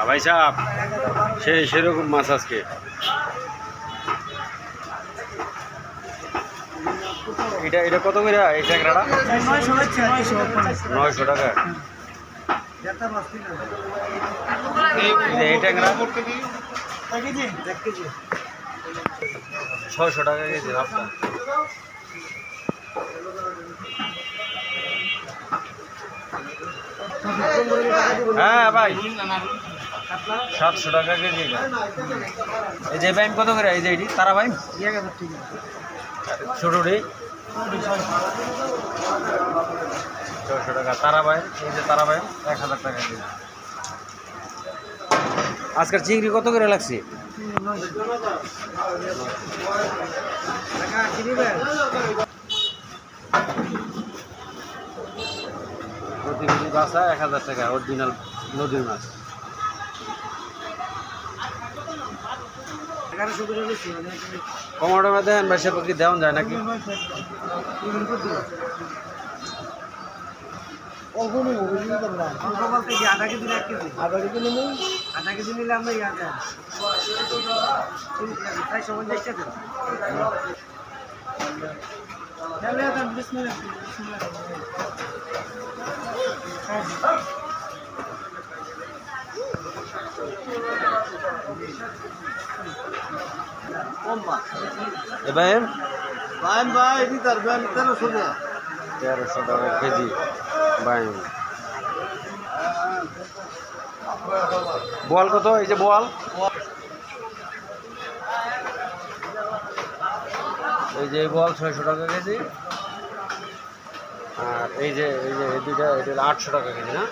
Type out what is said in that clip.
ভাই সাহেব সেরকম মাছ আজকে। এটা কত করে এই ট্যাংরাটা? 900 টাকা। এই ট্যাংরা 600 টাকা কেজি। হ্যাঁ ভাই 700 টাকা কেজি। এই যে বাইম কত করে? এই যে এটি তারা বাইম ছোটটি 600 টাকা। তারা বাইম, এই যে তারা বাইম 1000 টাকা কেজি। আজকের চিংড়ি কত করে লাগছে? প্রতি কেজি বাসা 1000 টাকা, অরিজিনাল নদীর মাছ। কমাটা দেন বা সে কি দেওয়া যায় নাকি? আধা কেজি নিলে আমরা প্রায় সময় দেখতে এবার ভাই 1300 টাকা। 1300 টাকা কেজি বাইম। বোয়াল কত? এই যে বোয়াল, এই যে বোয়াল 600 টাকা কেজি। আর এই যে এই দুইটা, এটা 800 টাকা কেজি না?